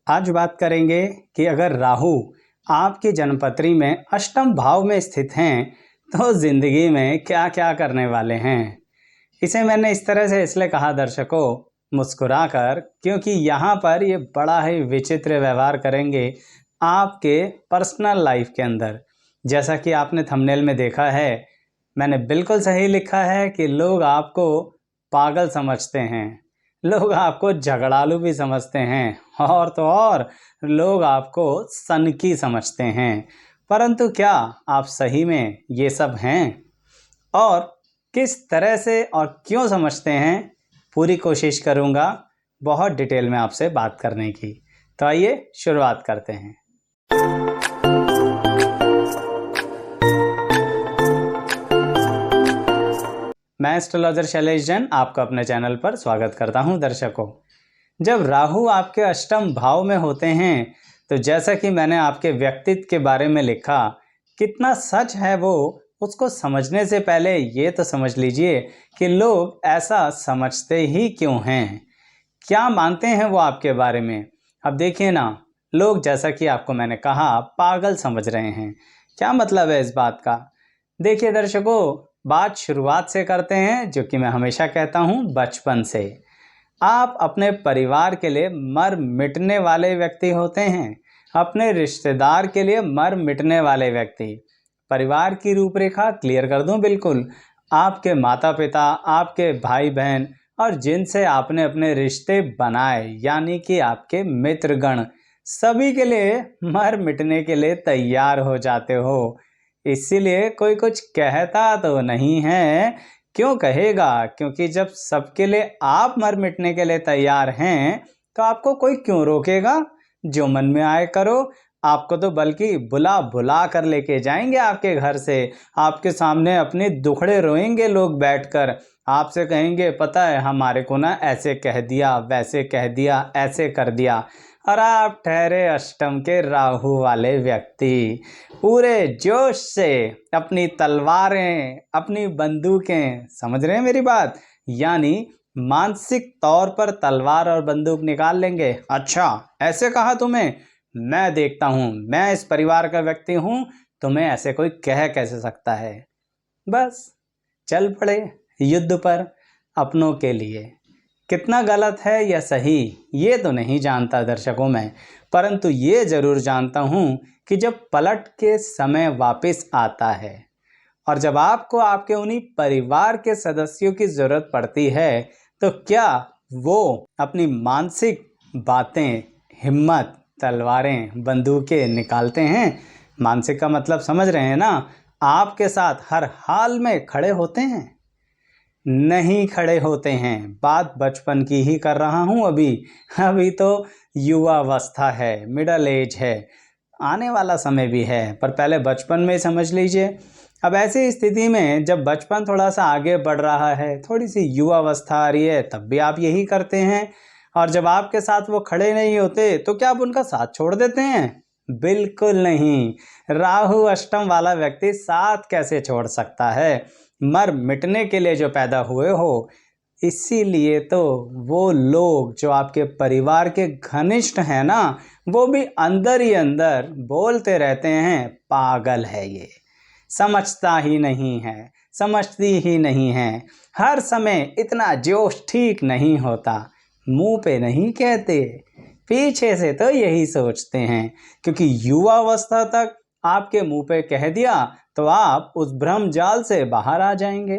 आज बात करेंगे कि अगर राहु आपकी जन्मपत्री में अष्टम भाव में स्थित हैं तो जिंदगी में क्या क्या करने वाले हैं। इसे मैंने इस तरह से इसलिए कहा दर्शकों मुस्कुराकर, क्योंकि यहाँ पर ये बड़ा ही विचित्र व्यवहार करेंगे आपके पर्सनल लाइफ के अंदर। जैसा कि आपने थंबनेल में देखा है, मैंने बिल्कुल सही लिखा है कि लोग आपको पागल समझते हैं, लोग आपको झगड़ालू भी समझते हैं और तो और लोग आपको सनकी समझते हैं। परंतु क्या आप सही में ये सब हैं? और किस तरह से और क्यों समझते हैं, पूरी कोशिश करूँगा बहुत डिटेल में आपसे बात करने की। तो आइए शुरुआत करते हैं। मैं एस्ट्रोलॉजर शैलेश जैन आपका अपने चैनल पर स्वागत करता हूं। दर्शकों, जब राहु आपके अष्टम भाव में होते हैं तो जैसा कि मैंने आपके व्यक्तित्व के बारे में लिखा, कितना सच है वो उसको समझने से पहले ये तो समझ लीजिए कि लोग ऐसा समझते ही क्यों हैं, क्या मानते हैं वो आपके बारे में। अब देखिए ना, लोग जैसा कि आपको मैंने कहा पागल समझ रहे हैं। क्या मतलब है इस बात का? देखिए दर्शकों, बात शुरुआत से करते हैं, जो कि मैं हमेशा कहता हूँ बचपन से। आप अपने परिवार के लिए मर मिटने वाले व्यक्ति होते हैं, अपने रिश्तेदार के लिए मर मिटने वाले व्यक्ति। परिवार की रूपरेखा क्लियर कर दूं, बिल्कुल आपके माता पिता, आपके भाई बहन और जिनसे आपने अपने रिश्ते बनाए, यानी कि आपके मित्रगण, सभी के लिए मर मिटने के लिए तैयार हो जाते हो। इसीलिए कोई कुछ कहता तो नहीं है। क्यों कहेगा? क्योंकि जब सबके लिए आप मर मिटने के लिए तैयार हैं तो आपको कोई क्यों रोकेगा? जो मन में आए करो। आपको तो बल्कि बुला बुला कर लेके जाएंगे आपके घर से। आपके सामने अपने दुखड़े रोएंगे लोग बैठकर। आपसे कहेंगे, पता है हमारे को ना ऐसे कह दिया, वैसे कह दिया, ऐसे कर दिया। और आप ठहरे अष्टम के राहु वाले व्यक्ति, पूरे जोश से अपनी तलवारें, अपनी बंदूकें, समझ रहे हैं मेरी बात, यानी मानसिक तौर पर तलवार और बंदूक निकाल लेंगे। अच्छा, ऐसे कहा तुम्हें? मैं देखता हूं, मैं इस परिवार का व्यक्ति हूं, तुम्हें ऐसे कोई कह कैसे सकता है। बस चल पड़े युद्ध पर अपनों के लिए। कितना गलत है या सही ये तो नहीं जानता दर्शकों मैं, परंतु ये जरूर जानता हूँ कि जब पलट के समय वापस आता है और जब आपको आपके उन्हीं परिवार के सदस्यों की ज़रूरत पड़ती है तो क्या वो अपनी मानसिक बातें, हिम्मत, तलवारें, बंदूकें निकालते हैं? मानसिक का मतलब समझ रहे हैं ना? आपके साथ हर हाल में खड़े होते हैं? नहीं खड़े होते हैं। बात बचपन की ही कर रहा हूँ। अभी तो युवावस्था है, मिडल एज है, आने वाला समय भी है, पर पहले बचपन में समझ लीजिए। अब ऐसी स्थिति में जब बचपन थोड़ा सा आगे बढ़ रहा है, थोड़ी सी युवावस्था आ रही है, तब भी आप यही करते हैं। और जब आपके साथ वो खड़े नहीं होते तो क्या आप उनका साथ छोड़ देते हैं? बिल्कुल नहीं। राहु अष्टम वाला व्यक्ति साथ कैसे छोड़ सकता है? मर मिटने के लिए जो पैदा हुए हो। इसीलिए तो वो लोग जो आपके परिवार के घनिष्ठ हैं ना, वो भी अंदर ही अंदर बोलते रहते हैं, पागल है ये, समझता ही नहीं है, समझती ही नहीं है, हर समय इतना जोश ठीक नहीं होता। मुंह पे नहीं कहते, पीछे से तो यही सोचते हैं, क्योंकि युवावस्था तक आपके मुंह पे कह दिया तो आप उस भ्रम जाल से बाहर आ जाएंगे।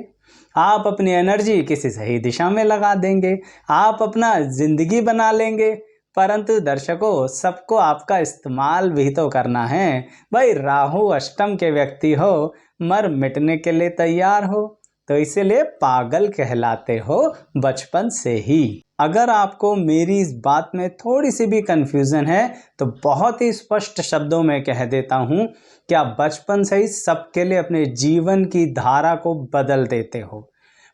आप अपनी एनर्जी किसी सही दिशा में लगा देंगे, आप अपना जिंदगी बना लेंगे। परंतु दर्शकों, सबको आपका इस्तेमाल भी तो करना है भाई। राहु अष्टम के व्यक्ति हो, मर मिटने के लिए तैयार हो, तो इसीलिए पागल कहलाते हो बचपन से ही। अगर आपको मेरी इस बात में थोड़ी सी भी कंफ्यूजन है तो बहुत ही स्पष्ट शब्दों में कह देता हूँ कि आप बचपन से ही सबके लिए अपने जीवन की धारा को बदल देते हो,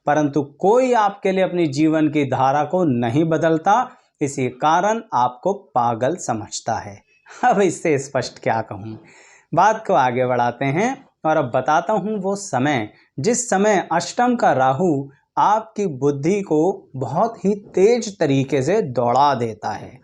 परंतु कोई आपके लिए अपनी जीवन की धारा को नहीं बदलता, इसी कारण आपको पागल समझता है। अब इससे स्पष्ट क्या कहूँ। बात को आगे बढ़ाते हैं और अब बताता हूँ वो समय जिस समय अष्टम का राहु आपकी बुद्धि को बहुत ही तेज तरीके से दौड़ा देता है।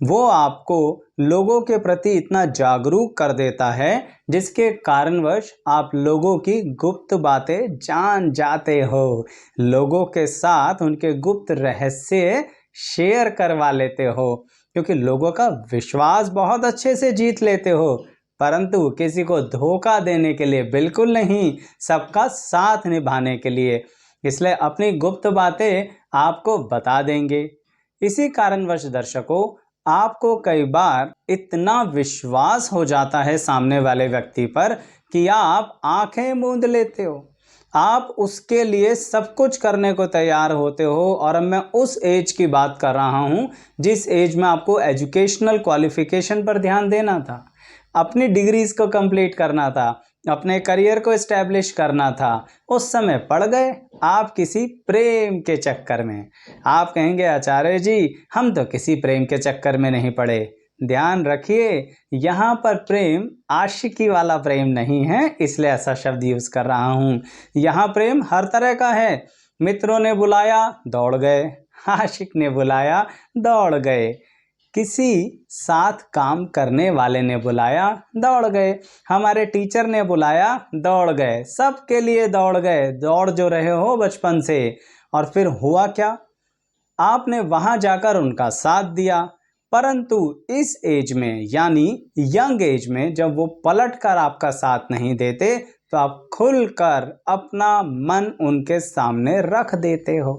वो आपको लोगों के प्रति इतना जागरूक कर देता है जिसके कारणवश आप लोगों की गुप्त बातें जान जाते हो, लोगों के साथ उनके गुप्त रहस्य शेयर करवा लेते हो, क्योंकि लोगों का विश्वास बहुत अच्छे से जीत लेते हो, परंतु किसी को धोखा देने के लिए बिल्कुल नहीं, सबका साथ निभाने के लिए। इसलिए अपनी गुप्त बातें आपको बता देंगे। इसी कारणवश दर्शकों, आपको कई बार इतना विश्वास हो जाता है सामने वाले व्यक्ति पर कि आप आंखें मूंद लेते हो, आप उसके लिए सब कुछ करने को तैयार होते हो। और अब मैं उस एज की बात कर रहा हूँ जिस एज में आपको एजुकेशनल क्वालिफिकेशन पर ध्यान देना था, अपनी डिग्रीज को कंप्लीट करना था, अपने करियर को एस्टैब्लिश करना था। उस समय पड़ गए आप किसी प्रेम के चक्कर में। आप कहेंगे आचार्य जी हम तो किसी प्रेम के चक्कर में नहीं पड़े। ध्यान रखिए, यहाँ पर प्रेम आशिकी वाला प्रेम नहीं है, इसलिए ऐसा शब्द यूज कर रहा हूँ। यहाँ प्रेम हर तरह का है। मित्रों ने बुलाया दौड़ गए, आशिक ने बुलाया दौड़ गए, किसी साथ काम करने वाले ने बुलाया दौड़ गए, हमारे टीचर ने बुलाया दौड़ गए, सबके लिए दौड़ गए, दौड़ जो रहे हो बचपन से। और फिर हुआ क्या, आपने वहां जाकर उनका साथ दिया, परंतु इस एज में यानी यंग एज में जब वो पलट कर आपका साथ नहीं देते तो आप खुलकर अपना मन उनके सामने रख देते हो,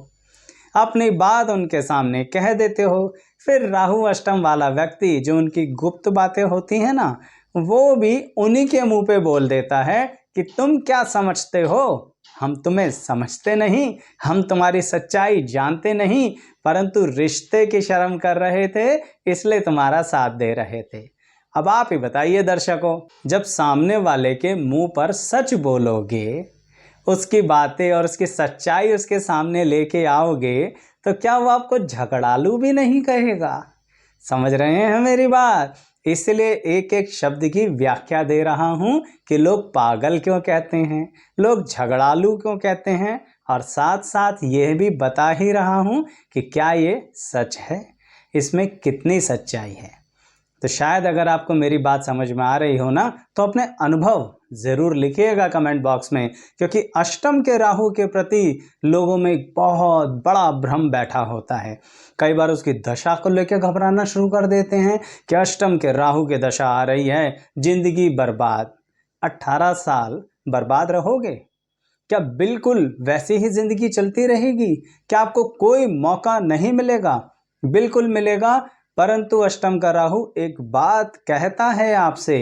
अपनी बात उनके सामने कह देते हो। फिर राहु अष्टम वाला व्यक्ति जो उनकी गुप्त बातें होती हैं ना, वो भी उन्हीं के मुंह पे बोल देता है कि तुम क्या समझते हो, हम तुम्हें समझते नहीं, हम तुम्हारी सच्चाई जानते नहीं, परंतु रिश्ते की शर्म कर रहे थे इसलिए तुम्हारा साथ दे रहे थे। अब आप ही बताइए दर्शकों, जब सामने वाले के मुंह पर सच बोलोगे, उसकी बातें और उसकी सच्चाई उसके सामने लेके आओगे, तो क्या वो आपको झगड़ालू भी नहीं कहेगा? समझ रहे हैं मेरी बात? इसलिए एक एक शब्द की व्याख्या दे रहा हूं कि लोग पागल क्यों कहते हैं, लोग झगड़ालू क्यों कहते हैं, और साथ साथ यह भी बता ही रहा हूं कि क्या ये सच है, इसमें कितनी सच्चाई है। तो शायद अगर आपको मेरी बात समझ में आ रही हो ना, तो अपने अनुभव ज़रूर लिखिएगा कमेंट बॉक्स में, क्योंकि अष्टम के राहु के प्रति लोगों में एक बहुत बड़ा भ्रम बैठा होता है। कई बार उसकी दशा को लेकर घबराना शुरू कर देते हैं कि अष्टम के राहु की दशा आ रही है, जिंदगी बर्बाद। 18 साल बर्बाद रहोगे क्या? बिल्कुल वैसी ही जिंदगी चलती रहेगी क्या? आपको कोई मौका नहीं मिलेगा? बिल्कुल मिलेगा, परंतु अष्टम का राहु एक बात कहता है आपसे,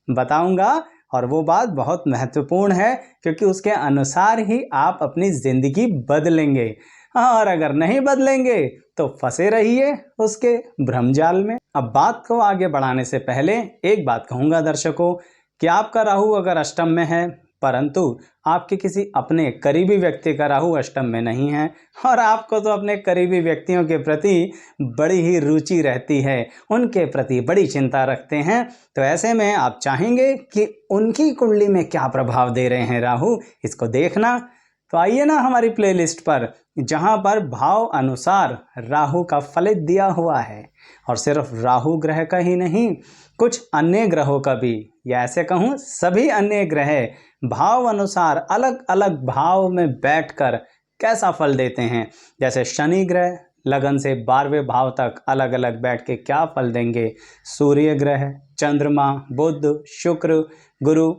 बताऊंगा, और वो बात बहुत महत्वपूर्ण है क्योंकि उसके अनुसार ही आप अपनी जिंदगी बदलेंगे। और अगर नहीं बदलेंगे तो फंसे रहिए उसके भ्रमजाल में। अब बात को आगे बढ़ाने से पहले एक बात कहूंगा दर्शकों कि आपका राहु अगर अष्टम में है, परंतु आपके किसी अपने करीबी व्यक्ति का राहु अष्टम में नहीं है, और आपको तो अपने करीबी व्यक्तियों के प्रति बड़ी ही रुचि रहती है, उनके प्रति बड़ी चिंता रखते हैं, तो ऐसे में आप चाहेंगे कि उनकी कुंडली में क्या प्रभाव दे रहे हैं राहु, इसको देखना। तो आइए ना हमारी प्लेलिस्ट पर, जहां पर भाव अनुसार राहु का फलित दिया हुआ है, और सिर्फ राहु ग्रह का ही नहीं, कुछ अन्य ग्रहों का भी, या ऐसे कहूँ सभी अन्य ग्रह भाव अनुसार अलग अलग भाव में बैठकर कैसा फल देते हैं। जैसे शनि ग्रह लगन से 12वें भाव तक अलग अलग बैठ के क्या फल देंगे, सूर्य ग्रह, चंद्रमा, बुध, शुक्र, गुरु,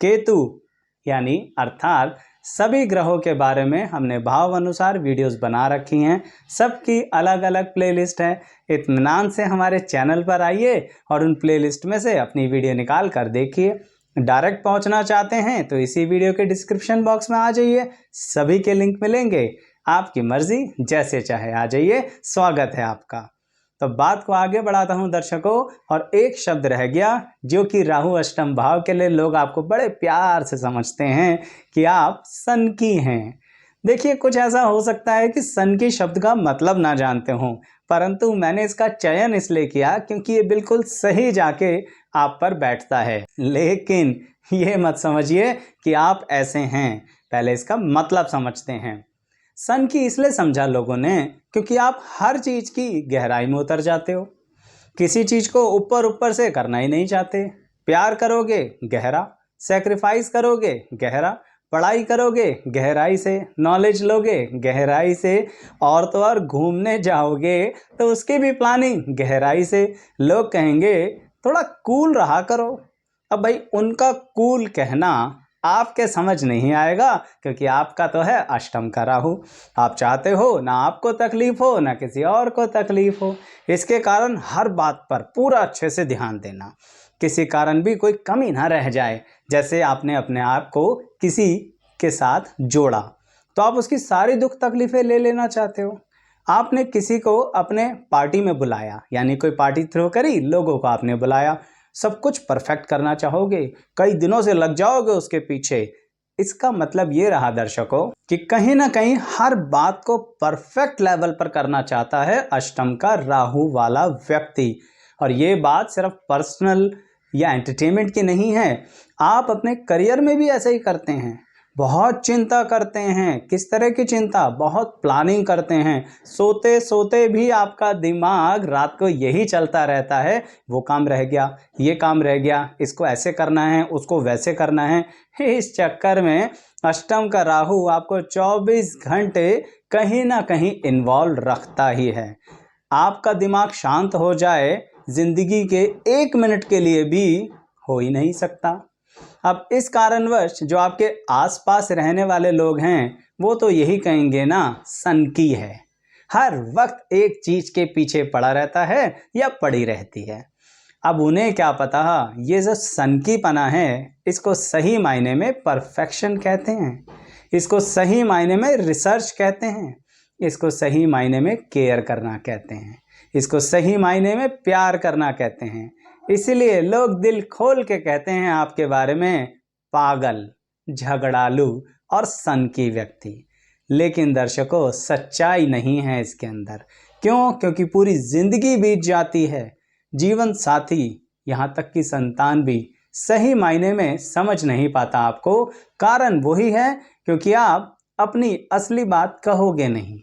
केतु, यानी अर्थात सभी ग्रहों के बारे में हमने भाव अनुसार वीडियोस बना रखी हैं, सबकी अलग अलग प्लेलिस्ट है। इत्मीनान से हमारे चैनल पर आइए और उन प्लेलिस्ट में से अपनी वीडियो निकाल कर देखिए। डायरेक्ट पहुंचना चाहते हैं तो इसी वीडियो के डिस्क्रिप्शन बॉक्स में आ जाइए, सभी के लिंक मिलेंगे, आपकी मर्जी जैसे चाहे आ जाइए, स्वागत है आपका। तो बात को आगे बढ़ाता हूं दर्शकों, और एक शब्द रह गया जो कि राहु अष्टम भाव के लिए लोग आपको बड़े प्यार से समझते हैं कि आप सनकी हैं। देखिए, कुछ ऐसा हो सकता है कि सनकी शब्द का मतलब ना जानते हों, परंतु मैंने इसका चयन इसलिए किया क्योंकि ये बिल्कुल सही जाके आप पर बैठता है। लेकिन ये मत समझिए कि आप ऐसे हैं, पहले इसका मतलब समझते हैं। सन की इसलिए समझा लोगों ने क्योंकि आप हर चीज की गहराई में उतर जाते हो। किसी चीज़ को ऊपर ऊपर से करना ही नहीं चाहते। प्यार करोगे गहरा, सेक्रीफाइस करोगे गहरा, पढ़ाई करोगे गहराई से, नॉलेज लोगे गहराई से, और तो और घूमने जाओगे तो उसकी भी प्लानिंग गहराई से। लोग कहेंगे थोड़ा कूल रहा करो। अब भाई उनका कूल कहना आपके समझ नहीं आएगा, क्योंकि आपका तो है अष्टम का राहु। आप चाहते हो ना आपको तकलीफ हो ना किसी और को तकलीफ हो। इसके कारण हर बात पर पूरा अच्छे से ध्यान देना, किसी कारण भी कोई कमी ना रह जाए। जैसे आपने अपने आप को किसी के साथ जोड़ा तो आप उसकी सारी दुख तकलीफें ले लेना चाहते हो। आपने किसी को अपने पार्टी में बुलाया, यानी कोई पार्टी थ्रो करी, लोगों को आपने बुलाया, सब कुछ परफेक्ट करना चाहोगे, कई दिनों से लग जाओगे उसके पीछे। इसका मतलब ये रहा दर्शकों कि कहीं ना कहीं हर बात को परफेक्ट लेवल पर करना चाहता है अष्टम का राहु वाला व्यक्ति। और ये बात सिर्फ पर्सनल या एंटरटेनमेंट की नहीं है, आप अपने करियर में भी ऐसे ही करते हैं। बहुत चिंता करते हैं। किस तरह की चिंता? बहुत प्लानिंग करते हैं। सोते सोते भी आपका दिमाग रात को यही चलता रहता है, वो काम रह गया, ये काम रह गया, इसको ऐसे करना है, उसको वैसे करना है। इस चक्कर में अष्टम का राहु आपको 24 घंटे कहीं ना कहीं इन्वॉल्व रखता ही है। आपका दिमाग शांत हो जाए जिंदगी के 1 मिनट के लिए भी हो ही नहीं सकता। अब इस कारणवश जो आपके आसपास रहने वाले लोग हैं वो तो यही कहेंगे ना, सनकी है, हर वक्त एक चीज के पीछे पड़ा रहता है या पड़ी रहती है। अब उन्हें क्या पता ये जो सनकीपना है इसको सही मायने में परफेक्शन कहते हैं, इसको सही मायने में रिसर्च कहते हैं, इसको सही मायने में केयर करना कहते हैं, इसको सही मायने में प्यार करना कहते हैं। इसलिए लोग दिल खोल के कहते हैं आपके बारे में पागल, झगड़ालू और सनकी व्यक्ति। लेकिन दर्शकों सच्चाई नहीं है इसके अंदर। क्यों? क्योंकि पूरी जिंदगी बीत जाती है, जीवन साथी यहाँ तक कि संतान भी सही मायने में समझ नहीं पाता आपको। कारण वही है क्योंकि आप अपनी असली बात कहोगे नहीं।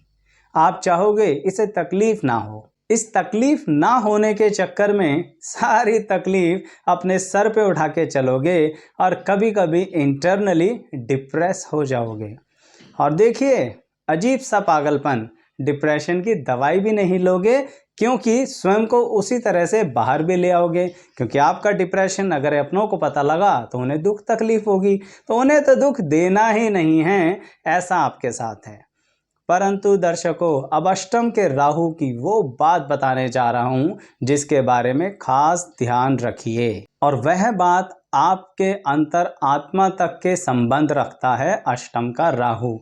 आप चाहोगे इसे तकलीफ ना हो। इस तकलीफ ना होने के चक्कर में सारी तकलीफ अपने सर पे उठा के चलोगे और कभी कभी इंटरनली डिप्रेस हो जाओगे। और देखिए अजीब सा पागलपन, डिप्रेशन की दवाई भी नहीं लोगे, क्योंकि स्वयं को उसी तरह से बाहर भी ले आओगे। क्योंकि आपका डिप्रेशन अगर अपनों को पता लगा तो उन्हें दुख तकलीफ होगी, तो उन्हें तो दुख देना ही नहीं है, ऐसा आपके साथ है। परंतु दर्शकों अब अष्टम के राहु की वो बात बताने जा रहा हूं जिसके बारे में खास ध्यान रखिए, और वह बात आपके अंतर आत्मा तक के संबंध रखता है अष्टम का राहु।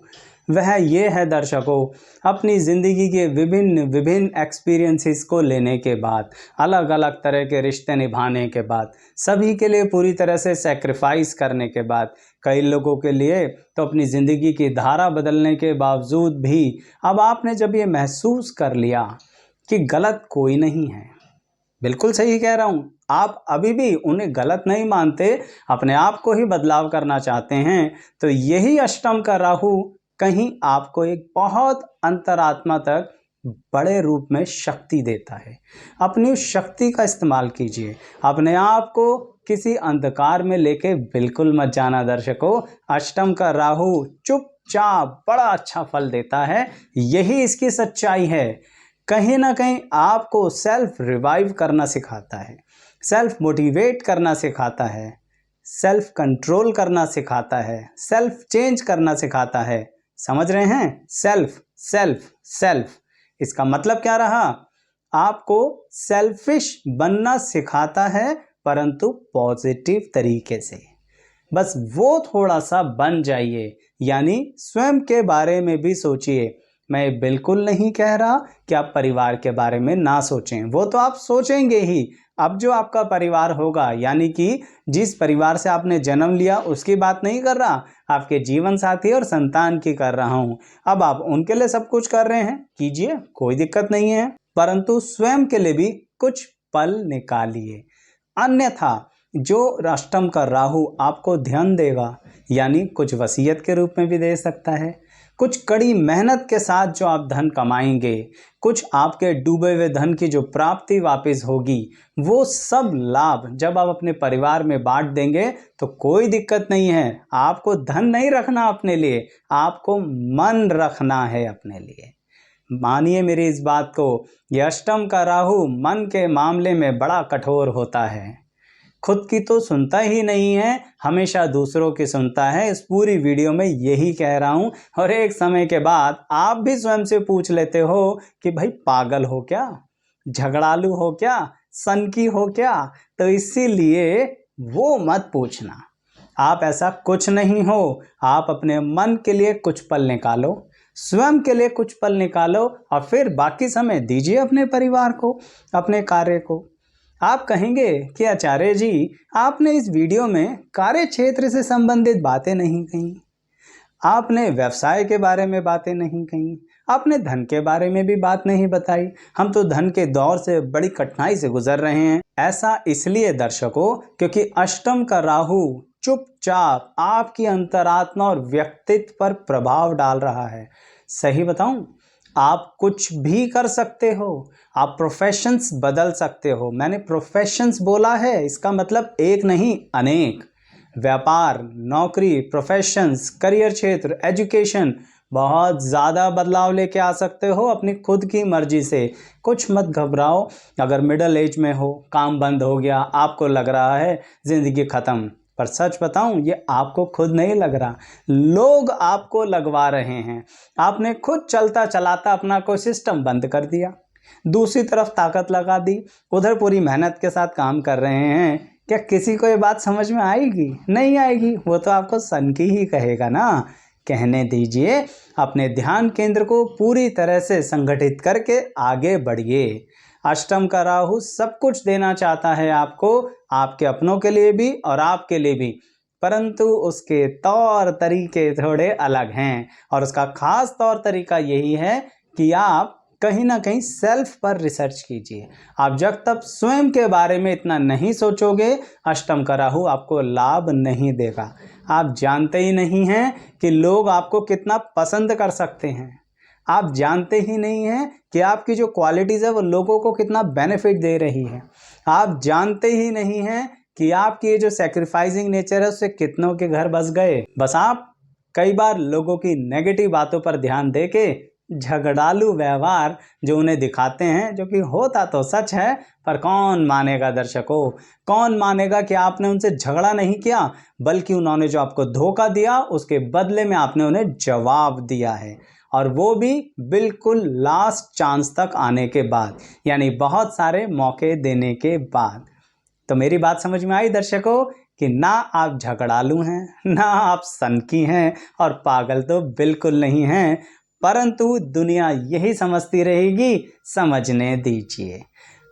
वह ये है दर्शकों, अपनी ज़िंदगी के विभिन्न एक्सपीरियंसेस को लेने के बाद, अलग अलग तरह के रिश्ते निभाने के बाद, सभी के लिए पूरी तरह से सेक्रीफाइस करने के बाद, कई लोगों के लिए तो अपनी ज़िंदगी की धारा बदलने के बावजूद भी अब आपने जब ये महसूस कर लिया कि गलत कोई नहीं है, बिल्कुल सही कह रहा हूँ, आप अभी भी उन्हें गलत नहीं मानते, अपने आप को ही बदलाव करना चाहते हैं, तो यही अष्टम का राहु कहीं आपको एक बहुत अंतरात्मा तक बड़े रूप में शक्ति देता है। अपनी उस शक्ति का इस्तेमाल कीजिए। अपने आप को किसी अंधकार में लेके बिल्कुल मत जाना दर्शकों। अष्टम का राहु चुपचाप बड़ा अच्छा फल देता है, यही इसकी सच्चाई है। कहीं ना कहीं आपको सेल्फ रिवाइव करना सिखाता है, सेल्फ मोटिवेट करना सिखाता है, सेल्फ कंट्रोल करना सिखाता है, सेल्फ चेंज करना सिखाता है। समझ रहे हैं? सेल्फ सेल्फ सेल्फ, इसका मतलब क्या रहा? आपको सेल्फिश बनना सिखाता है, परंतु पॉजिटिव तरीके से। बस वो थोड़ा सा बन जाइए, यानी स्वयं के बारे में भी सोचिए। मैं बिल्कुल नहीं कह रहा कि आप परिवार के बारे में ना सोचें, वो तो आप सोचेंगे ही। अब जो आपका परिवार होगा, यानी कि जिस परिवार से आपने जन्म लिया, उसकी बात नहीं कर रहा, आपके जीवन साथी और संतान की कर रहा हूँ। अब आप उनके लिए सब कुछ कर रहे हैं, कीजिए, कोई दिक्कत नहीं है, परंतु स्वयं के लिए भी कुछ पल निकालिए। अन्यथा जो अष्टम का राहु आपको ध्यान देगा, यानी कुछ वसीयत के रूप में भी दे सकता है, कुछ कड़ी मेहनत के साथ जो आप धन कमाएंगे, कुछ आपके डूबे हुए धन की जो प्राप्ति वापस होगी, वो सब लाभ जब आप अपने परिवार में बांट देंगे तो कोई दिक्कत नहीं है। आपको धन नहीं रखना अपने लिए, आपको मन रखना है अपने लिए। मानिए मेरी इस बात को, यह अष्टम का राहु मन के मामले में बड़ा कठोर होता है। खुद की तो सुनता ही नहीं है, हमेशा दूसरों की सुनता है। इस पूरी वीडियो में यही कह रहा हूँ। और एक समय के बाद आप भी स्वयं से पूछ लेते हो कि भाई पागल हो क्या, झगड़ालू हो क्या, सनकी हो क्या। तो इसीलिए वो मत पूछना। आप ऐसा कुछ नहीं हो। आप अपने मन के लिए कुछ पल निकालो, स्वयं के लिए कुछ पल निकालो और फिर बाकी समय दीजिए अपने परिवार को, अपने कार्य को। आप कहेंगे कि आचार्य जी, आपने इस वीडियो में कार्य क्षेत्र से संबंधित बातें नहीं कही, आपने व्यवसाय के बारे में बातें नहीं कही, आपने धन के बारे में भी बात नहीं बताई। हम तो धन के दौर से बड़ी कठिनाई से गुजर रहे हैं। ऐसा इसलिए दर्शकों, क्योंकि अष्टम का राहु चुपचाप आपकी अंतरात्मा और व्यक्तित्व पर प्रभाव डाल रहा है। सही बताऊं, आप कुछ भी कर सकते हो, आप प्रोफेशंस बदल सकते हो। मैंने प्रोफेशंस बोला है, इसका मतलब एक नहीं अनेक। व्यापार, नौकरी, प्रोफेशंस, करियर क्षेत्र, एजुकेशन, बहुत ज़्यादा बदलाव लेके आ सकते हो अपनी खुद की मर्जी से। कुछ मत घबराओ। अगर मिडिल एज में हो, काम बंद हो गया, आपको लग रहा है ज़िंदगी ख़त्म, पर सच बताऊं, ये आपको खुद नहीं लग रहा, लोग आपको लगवा रहे हैं। आपने खुद चलता चलाता अपना कोई सिस्टम बंद कर दिया, दूसरी तरफ ताकत लगा दी, उधर पूरी मेहनत के साथ काम कर रहे हैं। क्या किसी को ये बात समझ में आएगी? नहीं आएगी। वो तो आपको सनकी ही कहेगा ना। कहने दीजिए, अपने ध्यान केंद्र को पूरी तरह से संगठित करके आगे बढ़िए। अष्टम का राहु सब कुछ देना चाहता है आपको, आपके अपनों के लिए भी और आपके लिए भी, परंतु उसके तौर तरीके थोड़े अलग हैं। और उसका खास तौर तरीका यही है कि आप कहीं ना कहीं सेल्फ पर रिसर्च कीजिए। आप जब तक स्वयं के बारे में इतना नहीं सोचोगे, अष्टम का राहु आपको लाभ नहीं देगा। आप जानते ही नहीं हैं कि लोग आपको कितना पसंद कर सकते हैं। आप जानते ही नहीं हैं कि आपकी जो क्वालिटीज़ है वो लोगों को कितना बेनिफिट दे रही है। आप जानते ही नहीं हैं कि आपकी ये जो सैक्रिफाइसिंग नेचर है उससे कितनों के घर बस गए। बस आप कई बार लोगों की नेगेटिव बातों पर ध्यान देके झगड़ालू व्यवहार जो उन्हें दिखाते हैं, जो कि होता तो सच है, पर कौन मानेगा दर्शकों? कौन मानेगा कि आपने उनसे झगड़ा नहीं किया, बल्कि उन्होंने जो आपको धोखा दिया उसके बदले में आपने उन्हें जवाब दिया है, और वो भी बिल्कुल लास्ट चांस तक आने के बाद, यानी बहुत सारे मौके देने के बाद। तो मेरी बात समझ में आई दर्शकों कि ना आप झगड़ालू हैं, ना आप सनकी हैं, और पागल तो बिल्कुल नहीं हैं, परंतु दुनिया यही समझती रहेगी। समझने दीजिए।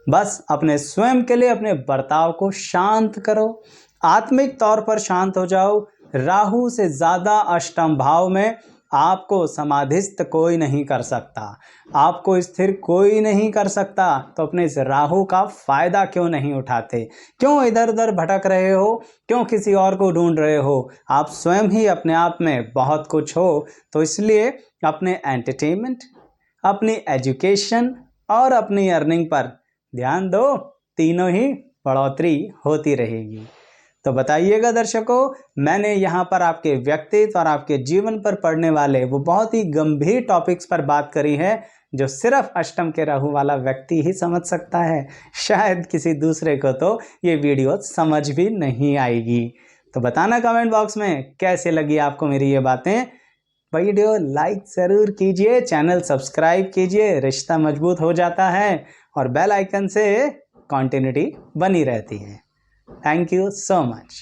बस अपने स्वयं के लिए अपने बर्ताव को शांत करो, आत्मिक तौर पर शांत हो जाओ। राहु से ज़्यादा अष्टम भाव में आपको समाधिस्थ कोई नहीं कर सकता, आपको स्थिर कोई नहीं कर सकता। तो अपने इस राहु का फ़ायदा क्यों नहीं उठाते? क्यों इधर उधर भटक रहे हो? क्यों किसी और को ढूंढ रहे हो? आप स्वयं ही अपने आप में बहुत कुछ हो। तो इसलिए अपने एंटरटेनमेंट, अपनी एजुकेशन और अपनी अर्निंग पर ध्यान दो, तीनों ही बढ़ोतरी होती रहेगी। तो बताइएगा दर्शकों, मैंने यहाँ पर आपके व्यक्तित्व और आपके जीवन पर पड़ने वाले वो बहुत ही गंभीर टॉपिक्स पर बात करी है, जो सिर्फ अष्टम के राहु वाला व्यक्ति ही समझ सकता है। शायद किसी दूसरे को तो ये वीडियो समझ भी नहीं आएगी। तो बताना कमेंट बॉक्स में कैसे लगी आपको मेरी ये बातें। वीडियो लाइक ज़रूर कीजिए, चैनल सब्सक्राइब कीजिए, रिश्ता मजबूत हो जाता है और बेल आइकन से कंटिन्यूटी बनी रहती है। Thank you so much.